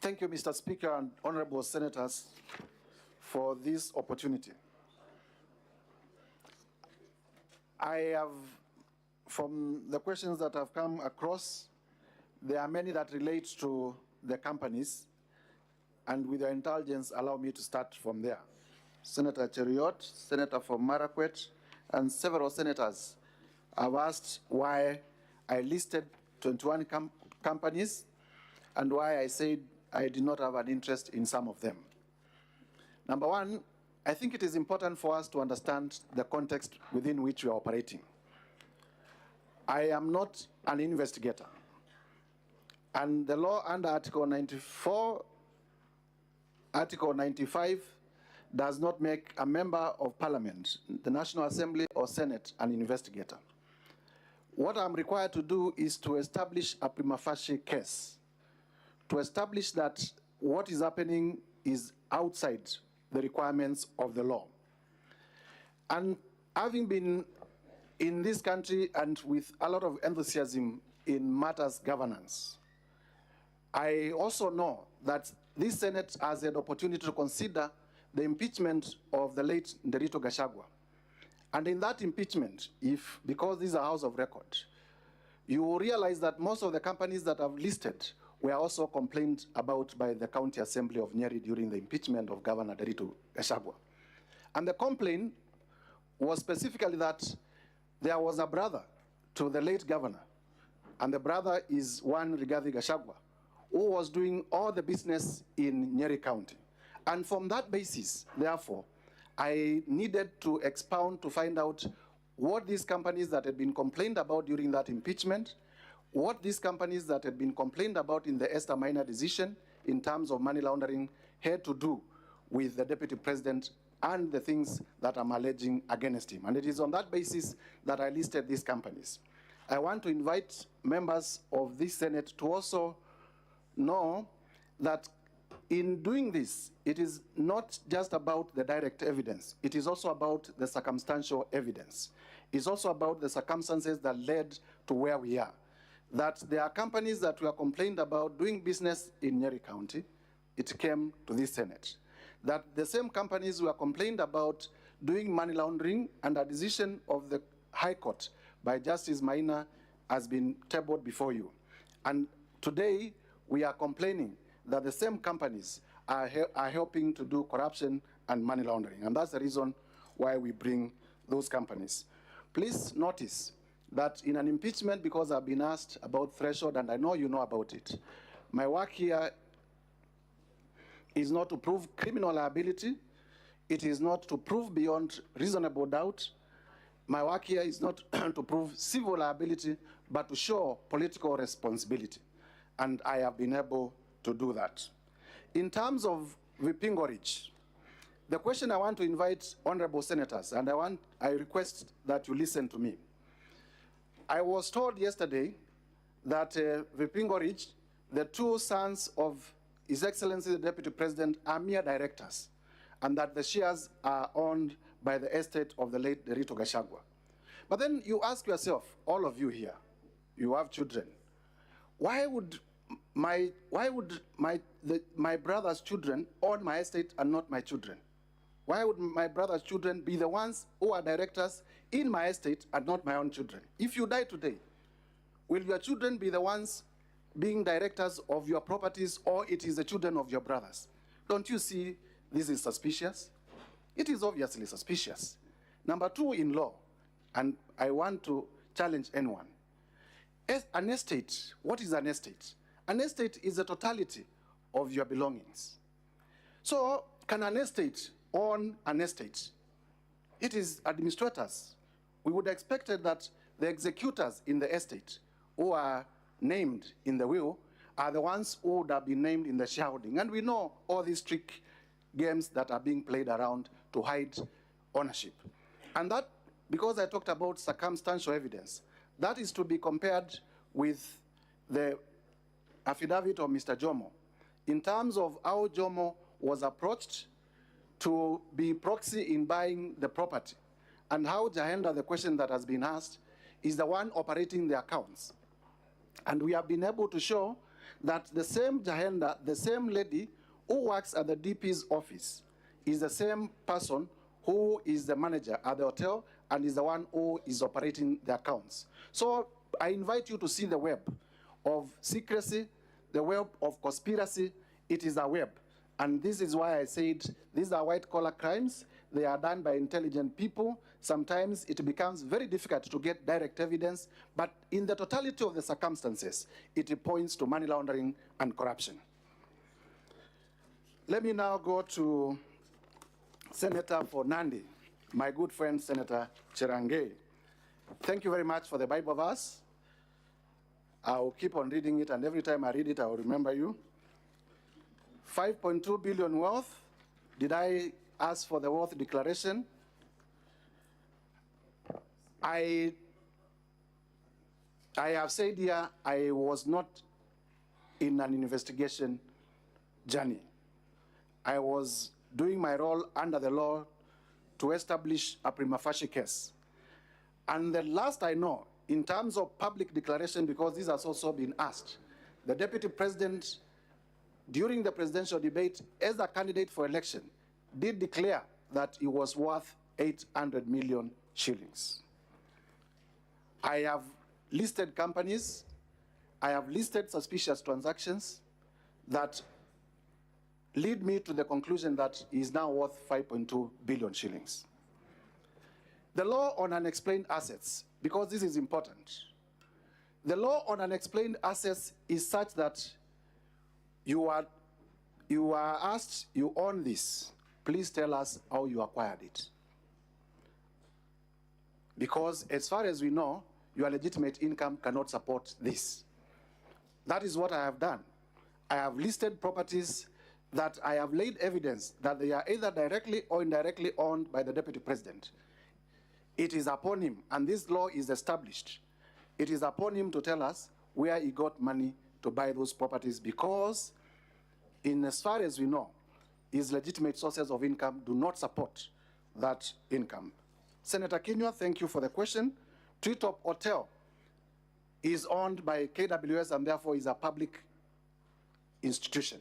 Thank you, Mr. Speaker and honorable senators, for this opportunity. I have, from the questions that have come across, there are many that relate to the companies, and with your indulgence, allow me to start from there. Senator Cheriot, Senator from Marakwet, and several senators have asked why I listed 21 companies and why I said I did not have an interest in some of them. Number one, I think it is important for us to understand the context within which we are operating. I am not an investigator. And the law under Article 94, Article 95, does not make a member of Parliament, the National Assembly or Senate, an investigator. What I'm required to do is to establish a prima facie case, to establish that what is happening is outside the requirements of the law. And having been in this country and with a lot of enthusiasm in matters governance, I also know that this Senate has an opportunity to consider the impeachment of the late Nderito Gachagua. And in that impeachment, because this is a house of record, you will realize that most of the companies that I've listed were also complained about by the County Assembly of Nyeri during the impeachment of Governor Nderito Gachagua. And the complaint was specifically that there was a brother to the late governor, and the brother is one Rigathi Gachagua, who was doing all the business in Nyeri County. And from that basis, therefore, I needed to expound to find out what these companies that had been complained about during that impeachment, what these companies that had been complained about in the Esther Minor decision in terms of money laundering had to do with the Deputy President and the things that I'm alleging against him. And it is on that basis that I listed these companies. I want to invite members of this Senate to also know that in doing this, it is not just about the direct evidence. It is also about the circumstantial evidence. It's also about the circumstances that led to where we are. That there are companies that were complained about doing business in Nyeri County. It came to this Senate. That the same companies were complained about doing money laundering, and a decision of the High Court by Justice Maina has been tabled before you. And today, we are complaining that the same companies are helping to do corruption and money laundering. And that's the reason why we bring those companies. Please notice that in an impeachment, because I've been asked about threshold, and I know you know about it, my work here is not to prove criminal liability. It is not to prove beyond reasonable doubt. My work here is not to prove civil liability, but to show political responsibility. And I have been able to do that. In terms of Vipingo Ridge, the question I want to invite honorable senators, and I request that you listen to me. I was told yesterday that Vipingo Ridge, the two sons of His Excellency the Deputy President, are mere directors, and that the shares are owned by the estate of the late Nderito Gachagua. But then you ask yourself, all of you here, you have children, why would my brother's children own my estate and not my children? Why would my brother's children be the ones who are directors in my estate and not my own children? If you die today, will your children be the ones being directors of your properties, or it is the children of your brothers? Don't you see this is suspicious? It is obviously suspicious. Number two, in law, and I want to challenge anyone. An estate, what is an estate? An estate is the totality of your belongings. So, can an estate own an estate? It is administrators. We would expect that the executors in the estate who are named in the will are the ones who would have been named in the shareholding. And we know all these trick games that are being played around to hide ownership. And that, because I talked about circumstantial evidence, that is to be compared with the affidavit of Mr. Jomo in terms of how Jomo was approached to be proxy in buying the property, and how Jahenda, the question that has been asked, is the one operating the accounts. And we have been able to show that the same Jahenda, the same lady who works at the DP's office, is the same person who is the manager at the hotel and is the one who is operating the accounts. So I invite you to see the web of secrecy, the web of conspiracy. It is a web. And this is why I said these are white-collar crimes. They are done by intelligent people. Sometimes it becomes very difficult to get direct evidence, but in the totality of the circumstances, it points to money laundering and corruption. Let me now go to Senator for Nandi, my good friend, Senator Cherangei. Thank you very much for the Bible verse. I'll keep on reading it, and every time I read it, I will remember you. 5.2 billion worth. Did I ask for the worth declaration? I have said here I was not in an investigation journey. I was doing my role under the law to establish a prima facie case. And the last I know, in terms of public declaration, because this has also been asked, the Deputy President, during the presidential debate, as a candidate for election, did declare that it was worth 800 million shillings. I have listed companies, I have listed suspicious transactions that lead me to the conclusion that it is now worth 5.2 billion shillings. The law on unexplained assets, because this is important. The law on unexplained assets is such that you are asked, you own this, please tell us how you acquired it. Because as far as we know, your legitimate income cannot support this. That is what I have done. I have listed properties that I have laid evidence that they are either directly or indirectly owned by the Deputy President. It is upon him, and this law is established, it is upon him to tell us where he got money to buy those properties, because in as far as we know, his legitimate sources of income do not support that income. Senator Kinyua, thank you for the question. Treetop Hotel is owned by KWS and therefore is a public institution.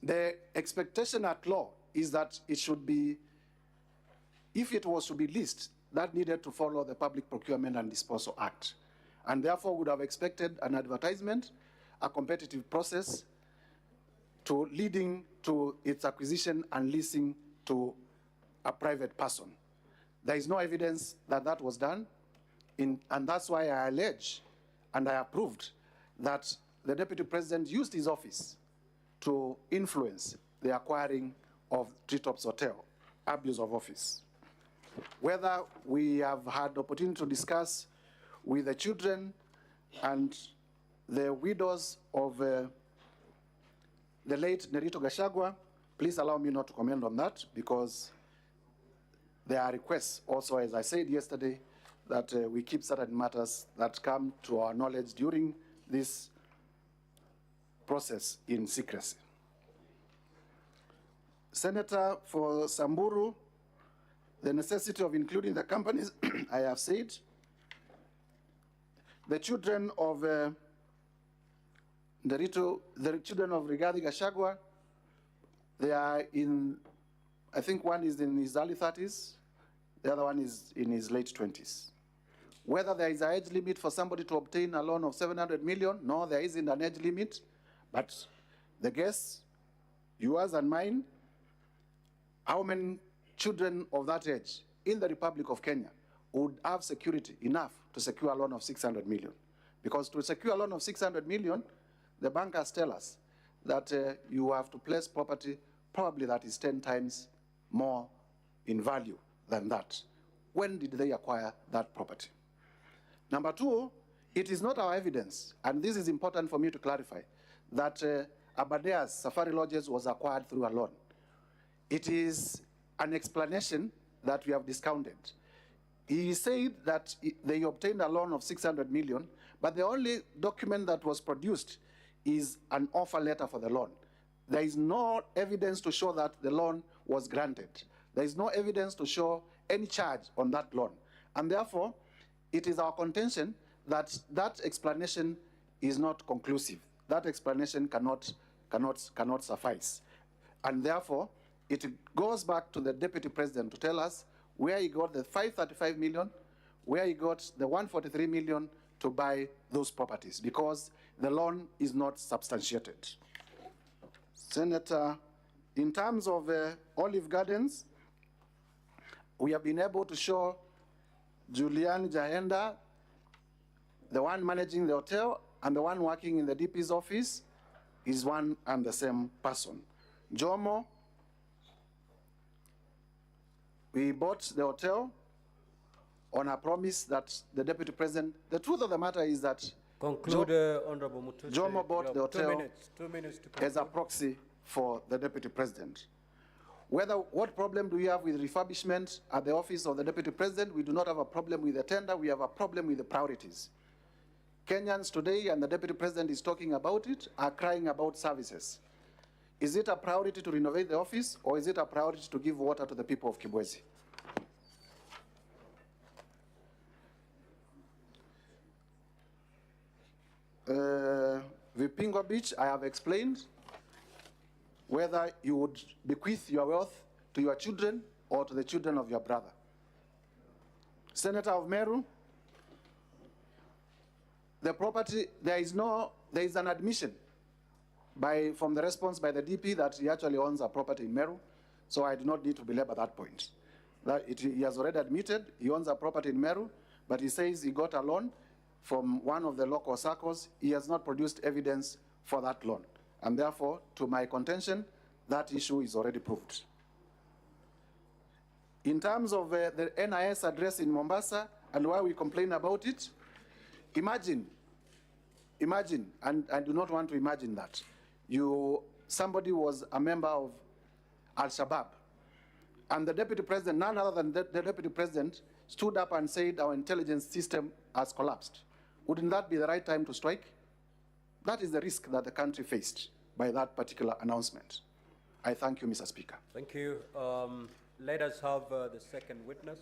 The expectation at law is that it should be, if it was to be leased, that needed to follow the Public Procurement and Disposal Act, and therefore would have expected an advertisement, a competitive process, to leading to its acquisition and leasing to a private person. There is no evidence that that was done, and that's why I allege and I approved that the Deputy President used his office to influence the acquiring of Treetops Hotel, abuse of office. Whether we have had the opportunity to discuss with the children and the widows of the late Nerito Gachagua, please allow me not to comment on that, because there are requests also, as I said yesterday, that we keep certain matters that come to our knowledge during this process in secrecy. Senator for Samburu, the necessity of including the companies, I have said. The children of the children of Rigathi Gachagua, they are in, I think one is in his early 30s, the other one is in his late 20s. Whether there is an age limit for somebody to obtain a loan of 700 million, no, there isn't an age limit, but the guess, yours and mine, how many children of that age in the Republic of Kenya would have security enough to secure a loan of 600 million? Because to secure a loan of 600 million, the bankers tell us that you have to place property probably that is 10 times more in value than that. When did they acquire that property? Number two, it is not our evidence, and this is important for me to clarify, that Abadea's Safari Lodges was acquired through a loan. It is an explanation that we have discounted. He said that they obtained a loan of 600 million, but the only document that was produced is an offer letter for the loan. There is no evidence to show that the loan was granted. There is no evidence to show any charge on that loan. And therefore, it is our contention that that explanation is not conclusive. that explanation cannot suffice. And therefore, it goes back to the Deputy President to tell us where he got the 535 million, where he got the 143 million to buy those properties, because the loan is not substantiated. Senator, in terms of Olive Gardens, we have been able to show Julian Jahenda, the one managing the hotel and the one working in the DP's office, is one and the same person. Jomo, we bought the hotel on a promise that the Deputy President, the truth of the matter is that conclude, Honorable Mutuse. Jomo bought the hotel 2 minutes to as a proxy for the Deputy President. What problem do we have with refurbishment at the office of the Deputy President? We do not have a problem with the tender, we have a problem with the priorities. Kenyans today, and the Deputy President is talking about it, are crying about services. Is it a priority to renovate the office, or is it a priority to give water to the people of Kibwezi? Vipingo Beach, I have explained whether you would bequeath your wealth to your children or to the children of your brother. Senator of Meru, the property, there is an admission from the response by the DP that he actually owns a property in Meru, so I do not need to belabor that point. He has already admitted he owns a property in Meru, but he says he got a loan from one of the local circles. He has not produced evidence for that loan. And therefore, to my contention, that issue is already proved. In terms of the NIS address in Mombasa and why we complain about it, imagine, and I do not want to imagine that, somebody was a member of Al-Shabaab, and the Deputy President, none other than the Deputy President, stood up and said our intelligence system has collapsed. Wouldn't that be the right time to strike? That is the risk that the country faced by that particular announcement. I thank you, Mr. Speaker. Thank you. Let us have the second witness.